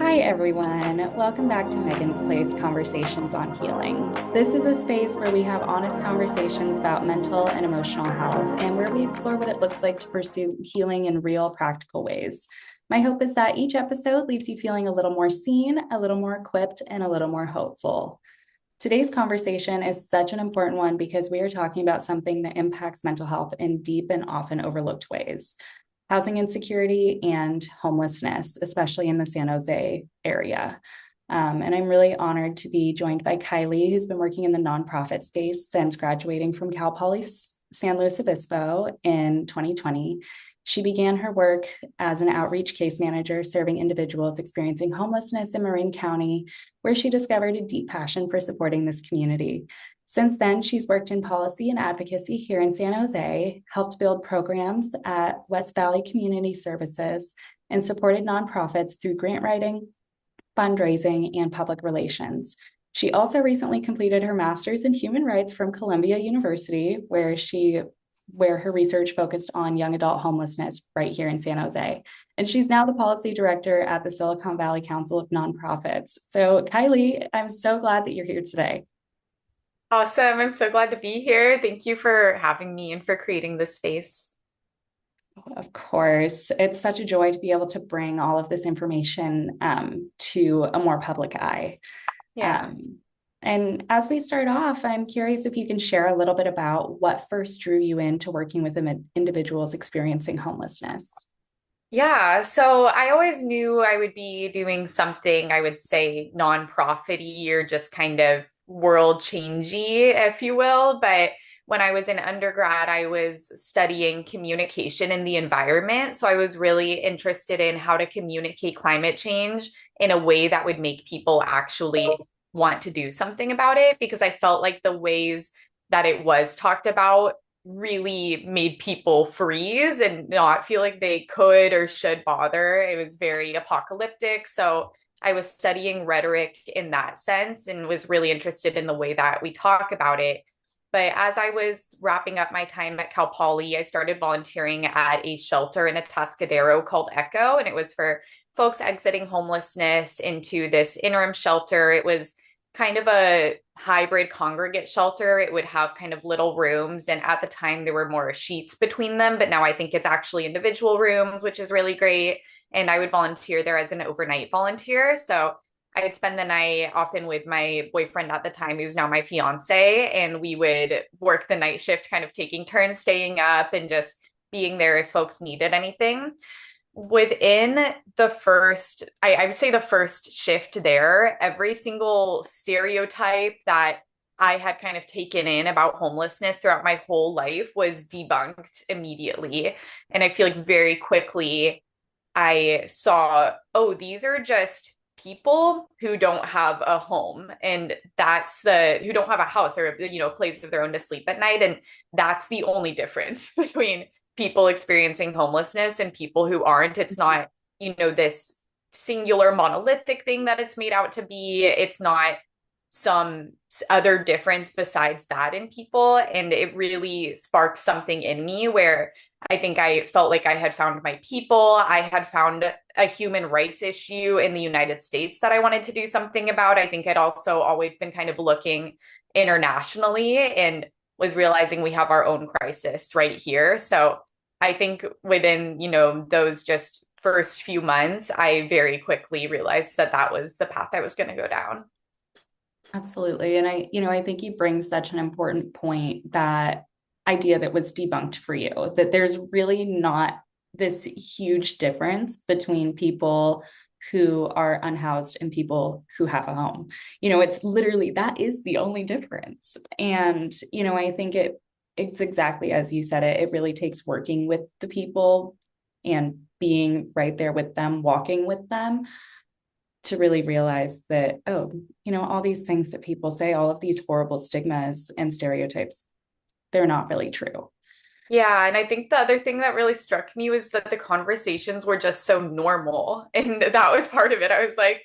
Hi, everyone. Welcome back to Meghan's Place Conversations on Healing. This is a space where we have honest conversations about mental and emotional health and where we explore what it looks like to pursue healing in real, practical ways. My hope is that each episode leaves you feeling a little more seen, a little more equipped, and a little more hopeful. Today's conversation is such an important one because we are talking about something that impacts mental health in deep and often overlooked ways: housing insecurity and homelessness, especially in the San Jose area. And I'm really honored to be joined by Kylie, who's been working in the nonprofit space since graduating from Cal Poly San Luis Obispo in 2020. She began her work as an outreach case manager serving individuals experiencing homelessness in Marin County, where she discovered a deep passion for supporting this community. Since then, she's worked in policy and advocacy here in San Jose, helped build programs at West Valley Community Services, and supported nonprofits through grant writing, fundraising, and public relations. She also recently completed her master's in human rights from Columbia University, where her research focused on young adult homelessness right here in San Jose. And she's now the policy director at the Silicon Valley Council of Nonprofits. So Kylie, I'm so glad that you're here today. Awesome. I'm so glad to be here. Thank you for having me and for creating this space. Of course, it's such a joy to be able to bring all of this information to a more public eye. Yeah. Um, and as we start off, I'm curious if you can share a little bit about what first drew you into working with individuals experiencing homelessness. Yeah. So I always knew I would be doing something, I would say nonprofit-y or just kind of world changey, if you will. But when I was in undergrad, I was studying communication in the environment. So I was really interested in how to communicate climate change in a way that would make people actually want to do something about it, because I felt like the ways that it was talked about really made people freeze and not feel like they could or should bother. It was very apocalyptic. So I was studying rhetoric in that sense and was really interested in the way that we talk about it. But as I was wrapping up my time at Cal Poly, I started volunteering at a shelter in Atascadero called Echo, and it was for folks exiting homelessness into this interim shelter. It was kind of a hybrid congregate shelter. It would have kind of little rooms, and at the time there were more sheets between them, but now I think it's actually individual rooms, which is really great. And I would volunteer there as an overnight volunteer. So I would spend the night often with my boyfriend at the time, who's now my fiance, and we would work the night shift, kind of taking turns staying up and just being there if folks needed anything. Within the first, I would say the first shift there, every single stereotype that I had kind of taken in about homelessness throughout my whole life was debunked immediately. And I feel like very quickly I saw, oh, these are just people who don't have a home, and that's the who don't have a house or a place of their own to sleep at night, and that's the only difference between people experiencing homelessness and people who aren't. It's not, this singular monolithic thing that it's made out to be. It's not some other difference besides that in people. And it really sparked something in me where I think I felt like I had found my people. I had found a human rights issue in the United States that I wanted to do something about. I think I'd also always been kind of looking internationally and was realizing we have our own crisis right here. So I think within, those just first few months, I very quickly realized that that was the path I was going to go down. Absolutely. And I think you bring such an important point, that idea that was debunked for you, that there's really not this huge difference between people who are unhoused and people who have a home. It's literally, that is the only difference. And, I think it's exactly as you said it. It really takes working with the people and being right there with them, walking with them, to really realize that, oh, all these things that people say, all of these horrible stigmas and stereotypes, they're not really true. Yeah, and I think the other thing that really struck me was that the conversations were just so normal. And that was part of it. I was like,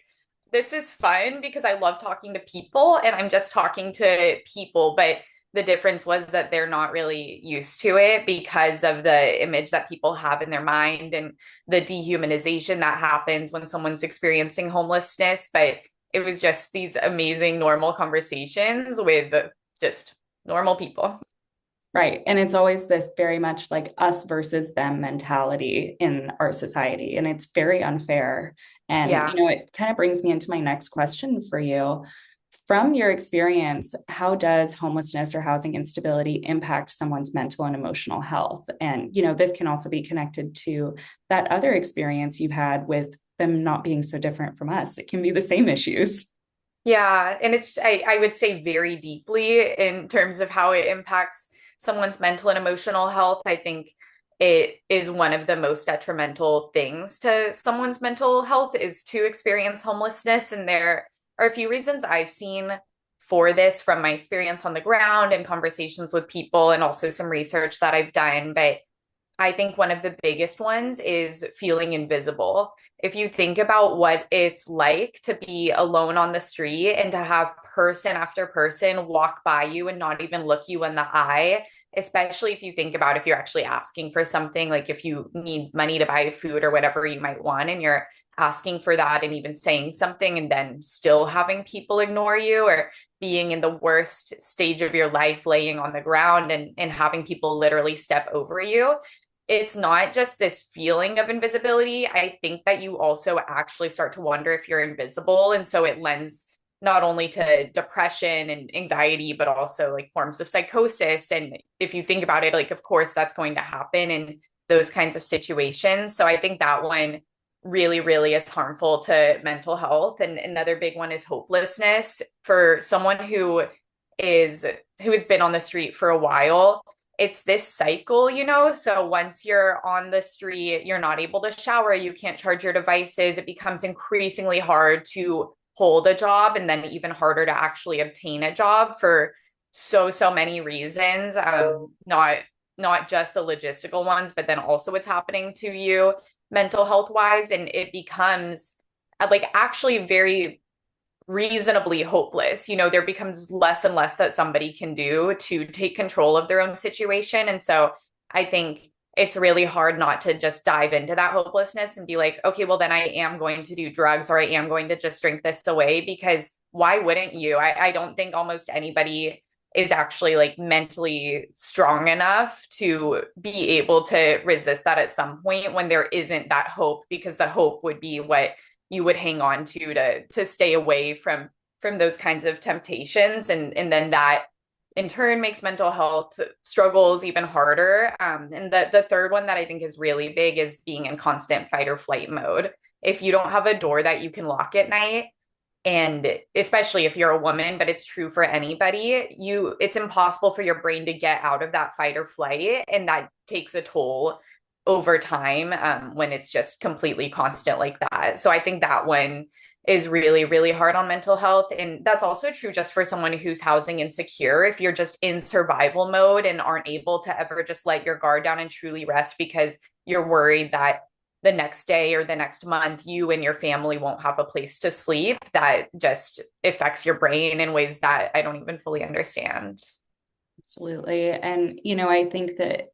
this is fun because I love talking to people and I'm just talking to people. But the difference was that they're not really used to it because of the image that people have in their mind and the dehumanization that happens when someone's experiencing homelessness. But it was just these amazing normal conversations with just normal people. Right. And it's always this very much like us versus them mentality in our society. And it's very unfair. And, Yeah. it kind of brings me into my next question for you. From your experience, how does homelessness or housing instability impact someone's mental and emotional health? And, this can also be connected to that other experience you've had with them not being so different from us. It can be the same issues. Yeah. And I would say very deeply in terms of how it impacts someone's mental and emotional health. I think it is one of the most detrimental things to someone's mental health is to experience homelessness. And there are a few reasons I've seen for this from my experience on the ground and conversations with people and also some research that I've done. But I think one of the biggest ones is feeling invisible. If you think about what it's like to be alone on the street and to have person after person walk by you and not even look you in the eye, especially if you think about if you're actually asking for something, like if you need money to buy food or whatever you might want, and you're asking for that and even saying something and then still having people ignore you, or being in the worst stage of your life, laying on the ground and having people literally step over you. It's not just this feeling of invisibility. I think that you also actually start to wonder if you're invisible. And so it lends not only to depression and anxiety, but also like forms of psychosis. And if you think about it, like, of course, that's going to happen in those kinds of situations. So I think that one really, really is harmful to mental health. And another big one is hopelessness for someone who has been on the street for a while. It's this cycle, so once you're on the street, you're not able to shower, you can't charge your devices, it becomes increasingly hard to hold a job, and then even harder to actually obtain a job for so many reasons, not just the logistical ones, but then also what's happening to you mental health wise. And it becomes like actually very reasonably hopeless. There becomes less and less that somebody can do to take control of their own situation. And so I think it's really hard not to just dive into that hopelessness and be like, okay, well, then I am going to do drugs, or I am going to just drink this away, because why wouldn't you? I don't think almost anybody is actually like mentally strong enough to be able to resist that at some point when there isn't that hope, because the hope would be what you would hang on to stay away from those kinds of temptations, and then that in turn makes mental health struggles even harder. And the third one that I think is really big is being in constant fight or flight mode. If you don't have a door that you can lock at night, and especially if you're a woman, but it's true for anybody, it's impossible for your brain to get out of that fight or flight, and that takes a toll over time, when it's just completely constant like that. So I think that one is really, really hard on mental health. And that's also true just for someone who's housing insecure. If you're just in survival mode and aren't able to ever just let your guard down and truly rest because you're worried that the next day or the next month, you and your family won't have a place to sleep, that just affects your brain in ways that I don't even fully understand. Absolutely. And, I think that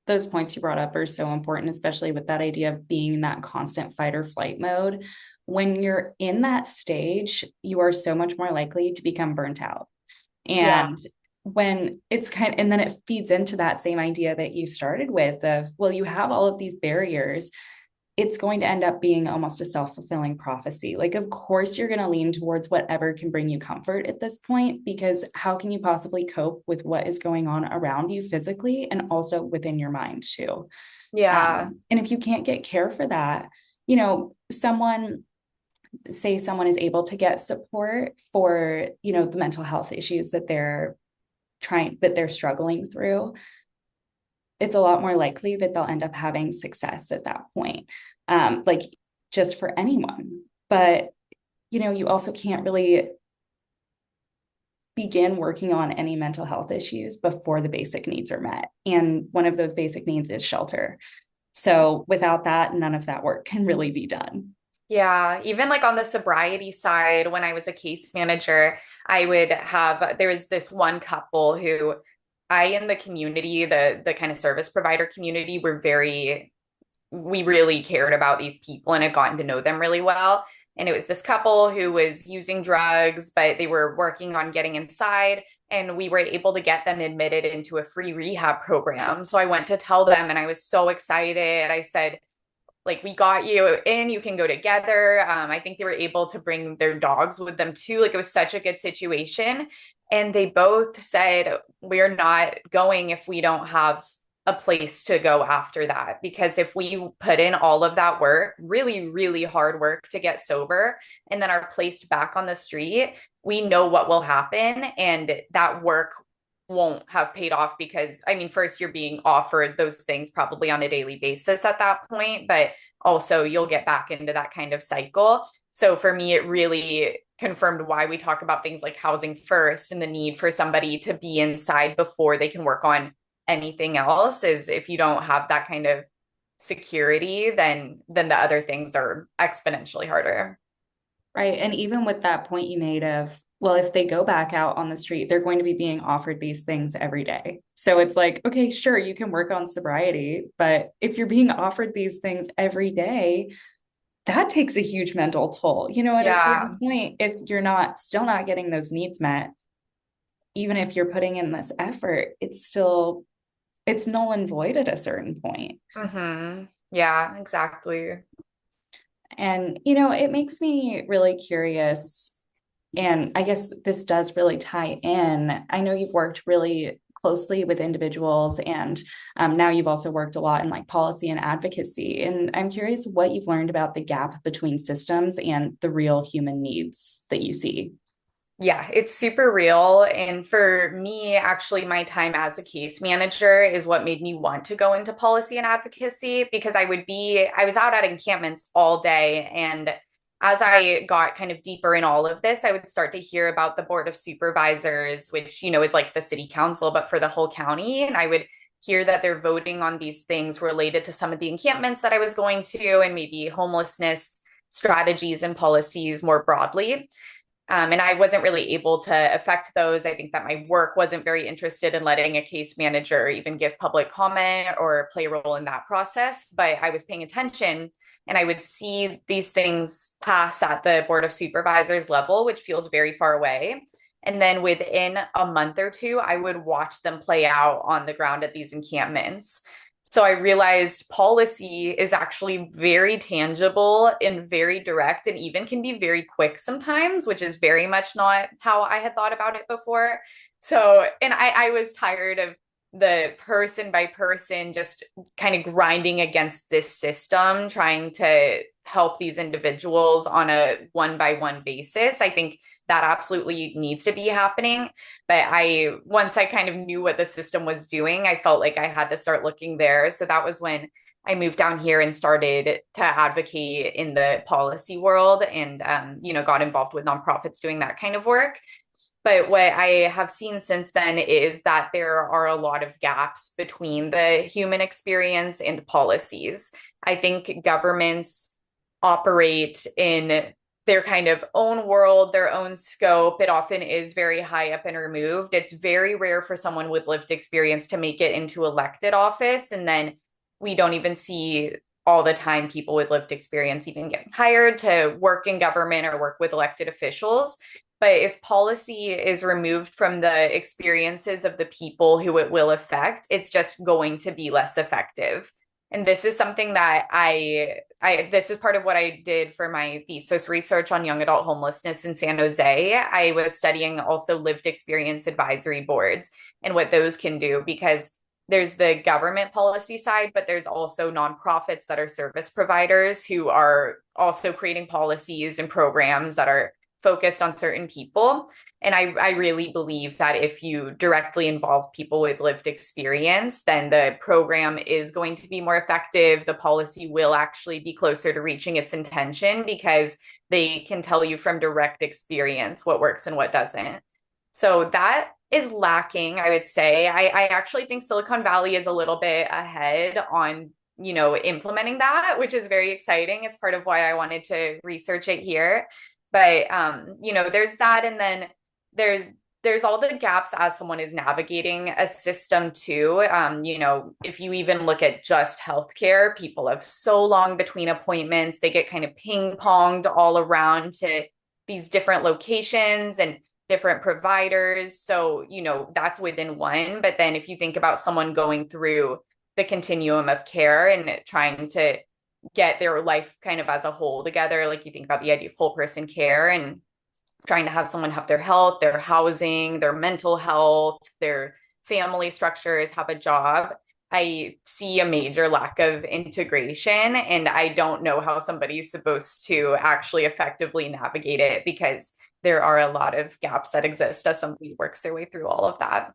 those points you brought up are so important, especially with that idea of being in that constant fight or flight mode. When you're in that stage, you are so much more likely to become burnt out. Yeah. And when and then it feeds into that same idea that you started with of, well, you have all of these barriers, it's going to end up being almost a self-fulfilling prophecy. Like, of course, you're going to lean towards whatever can bring you comfort at this point, because how can you possibly cope with what is going on around you physically and also within your mind too? Yeah. And if you can't get care for that, someone is able to get support for, the mental health issues that they're struggling through, it's a lot more likely that they'll end up having success at that point, like just for anyone. But, you also can't really begin working on any mental health issues before the basic needs are met. And one of those basic needs is shelter. So without that, none of that work can really be done. Yeah, even like on the sobriety side, when I was a case manager, I would have there was this one couple who I in the community, the kind of service provider community, we really cared about these people and had gotten to know them really well. And it was this couple who was using drugs, but they were working on getting inside. And we were able to get them admitted into a free rehab program. So I went to tell them, and I was so excited. I said, like, we got you in, you can go together. I think they were able to bring their dogs with them too. Like, it was such a good situation. And they both said, we're not going if we don't have a place to go after that. Because if we put in all of that work, really, really hard work to get sober, and then are placed back on the street, we know what will happen. And that work won't have paid off because, I mean, first, you're being offered those things probably on a daily basis at that point, but also you'll get back into that kind of cycle. So for me, it really confirmed why we talk about things like housing first and the need for somebody to be inside before they can work on anything else. Is if you don't have that kind of security, then the other things are exponentially harder. Right. And even with that point you made of, well, if they go back out on the street, they're going to be being offered these things every day. So it's like, okay, sure, you can work on sobriety, but if you're being offered these things every day, that takes a huge mental toll. At a Yeah. certain point, if you're not still not getting those needs met, even if you're putting in this effort, it's null and void at a certain point. Yeah, exactly. And, it makes me really curious. And I guess this does really tie in. I know you've worked really closely with individuals, and now you've also worked a lot in like policy and advocacy. And I'm curious what you've learned about the gap between systems and the real human needs that you see. Yeah, it's super real. And for me, actually, my time as a case manager is what made me want to go into policy and advocacy because I was out at encampments all day. And as I got kind of deeper in all of this, I would start to hear about the Board of Supervisors, which, is like the city council, but for the whole county. And I would hear that they're voting on these things related to some of the encampments that I was going to, and maybe homelessness strategies and policies more broadly. And I wasn't really able to affect those. I think that my work wasn't very interested in letting a case manager even give public comment or play a role in that process. But I was paying attention and I would see these things pass at the Board of Supervisors level, which feels very far away. And then within a month or two, I would watch them play out on the ground at these encampments. So I realized policy is actually very tangible and very direct and even can be very quick sometimes, which is very much not how I had thought about it before. So, and I was tired of the person by person just kind of grinding against this system, trying to help these individuals on a one by one basis. I think that absolutely needs to be happening. But once I kind of knew what the system was doing, I felt like I had to start looking there. So that was when I moved down here and started to advocate in the policy world and, got involved with nonprofits doing that kind of work. But what I have seen since then is that there are a lot of gaps between the human experience and policies. I think governments operate in their kind of own world, their own scope. It often is very high up and removed. It's very rare for someone with lived experience to make it into elected office. And then we don't even see all the time people with lived experience even getting hired to work in government or work with elected officials. But if policy is removed from the experiences of the people who it will affect, it's just going to be less effective. And this is something that this is part of what I did for my thesis research on young adult homelessness in San Jose. I was studying also lived experience advisory boards and what those can do, because there's the government policy side, but there's also nonprofits that are service providers who are also creating policies and programs that are focused on certain people. And I really believe that if you directly involve people with lived experience, then the program is going to be more effective. The policy will actually be closer to reaching its intention because they can tell you from direct experience what works and what doesn't. So that is lacking, I would say. I actually think Silicon Valley is a little bit ahead on implementing that, which is very exciting. It's part of why I wanted to research it here. But there's that, and then there's there's all the gaps as someone is navigating a system too. If you even look at just healthcare, people have so long between appointments. They get kind of ping-ponged all around to these different locations and different providers. So, that's within one. But then if you think about someone going through the continuum of care and trying to get their life kind of as a whole together, like you think about the idea of whole person care and trying to have someone have their health, their housing, their mental health, their family structures, have a job. I see a major lack of integration, and I don't know how somebody's supposed to actually effectively navigate it because there are a lot of gaps that exist as somebody works their way through all of that.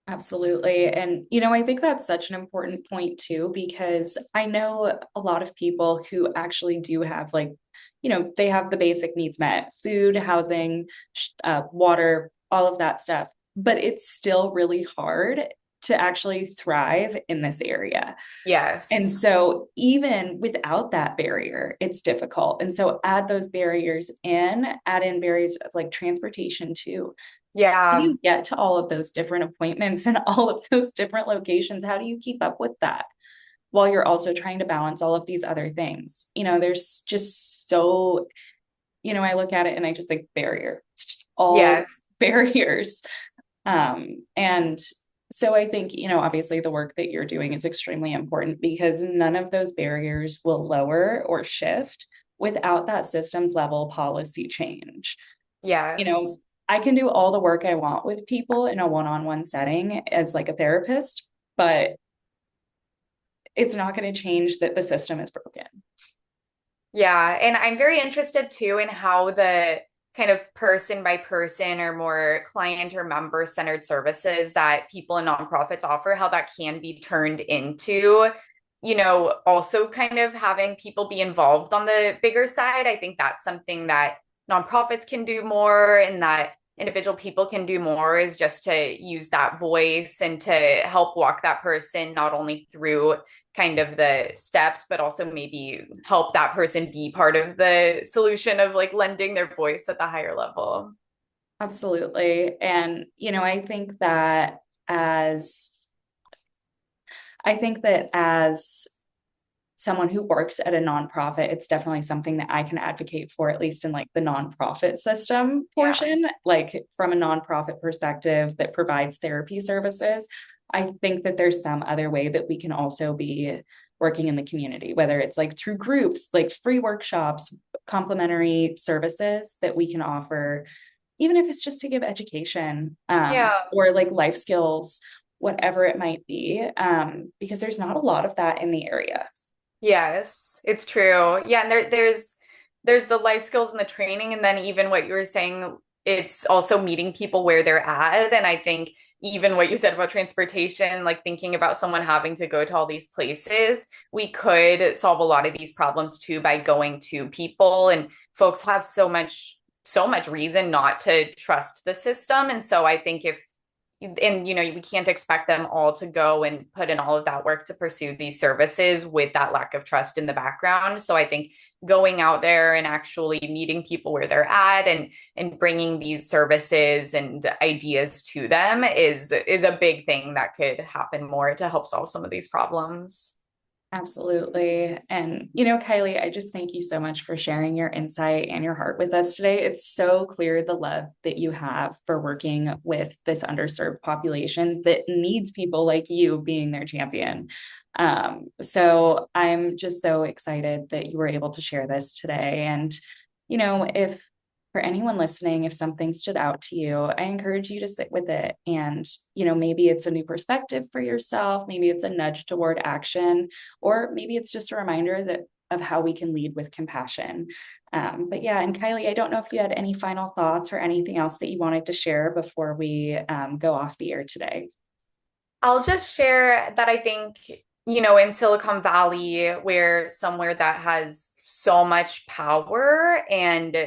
Absolutely. And, I think that's such an important point too, because I know a lot of people who actually do have they have the basic needs met, food, housing, water, all of that stuff, but it's still really hard to actually thrive in this area. And Yes. so even without that barrier, it's difficult. And so add those barriers in, add in barriers of like transportation too. How do Yeah. you get to all of those different appointments and all of those different locations? How do you keep up with that while you're also trying to balance all of these other things? There's just so, I look at it and I just think barrier. It's just all Yes. barriers. And so I think, obviously the work that you're doing is extremely important because none of those barriers will lower or shift without that systems level policy change. You know, Yes. I can do all the work I want with people in a one-on-one setting as like a therapist, but it's not going to change that the system is broken. Yeah. And I'm very interested too in how the kind of person by person or more client or member centered services that people and nonprofits offer, how that can be turned into, also kind of having people be involved on the bigger side. I think that's something that nonprofits can do more and that individual people can do more is just to use that voice and to help walk that person not only through kind of the steps, but also maybe help that person be part of the solution of like lending their voice at the higher level. Absolutely. And, as I think that as someone who works at a nonprofit, it's definitely something that I can advocate for, at least in like the nonprofit system Yeah. portion, like from a nonprofit perspective that provides therapy services. I think that there's some other way that we can also be working in the community, whether it's like through groups, like free workshops, complimentary services that we can offer, even if it's just to give education Yeah. or like life skills, whatever it might be, because there's not a lot of that in the area. Yes, it's true. Yeah, and there's the life skills and the training, and then even what you were saying, it's also meeting people where they're at. And I think even what you said about transportation, like thinking about someone having to go to all these places, we could solve a lot of these problems too by going to people. And folks have so much reason not to trust the system. And so I think if and we can't expect them all to go and put in all of that work to pursue these services with that lack of trust in the background. So I think going out there and actually meeting people where they're at and bringing these services and ideas to them is a big thing that could happen more to help solve some of these problems. Absolutely. And, Kylie, I just thank you so much for sharing your insight and your heart with us today. It's so clear the love that you have for working with this underserved population that needs people like you being their champion. So I'm just so excited that you were able to share this today. And, if for anyone listening, if something stood out to you, I encourage you to sit with it. And, maybe it's a new perspective for yourself. Maybe it's a nudge toward action, or maybe it's just a reminder that of how we can lead with compassion. But yeah, and Kylie, I don't know if you had any final thoughts or anything else that you wanted to share before we go off the air today. I'll just share that I think, in Silicon Valley, where somewhere that has so much power and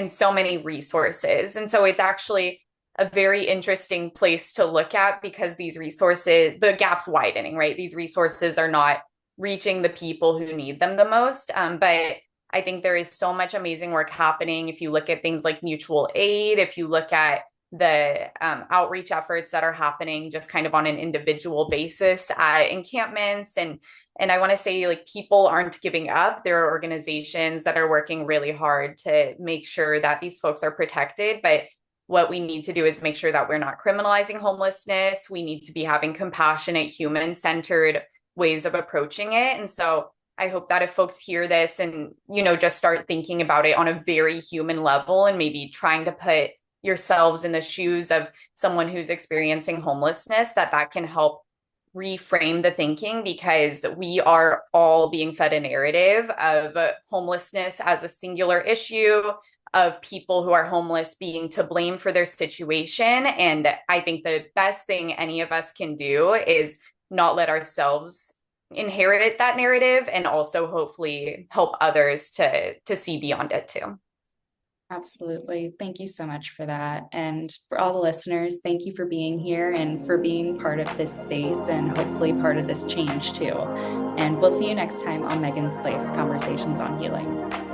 so many resources. And so it's actually a very interesting place to look at because these resources, the gap's widening, right? These resources are not reaching the people who need them the most. But I think there is so much amazing work happening. If you look at things like mutual aid, if you look at the outreach efforts that are happening just kind of on an individual basis at encampments, and I want to say, like, people aren't giving up. There are organizations that are working really hard to make sure that these folks are protected. But what we need to do is make sure that we're not criminalizing homelessness. We need to be having compassionate, human-centered ways of approaching it. And so I hope that if folks hear this and, just start thinking about it on a very human level and maybe trying to put yourselves in the shoes of someone who's experiencing homelessness, that can help reframe the thinking, because we are all being fed a narrative of homelessness as a singular issue, of people who are homeless being to blame for their situation. And I think the best thing any of us can do is not let ourselves inherit that narrative, and also hopefully help others to see beyond it too. Absolutely. Thank you so much for that. And for all the listeners, thank you for being here and for being part of this space and hopefully part of this change too. And we'll see you next time on Meghan's Place, Conversations on Healing.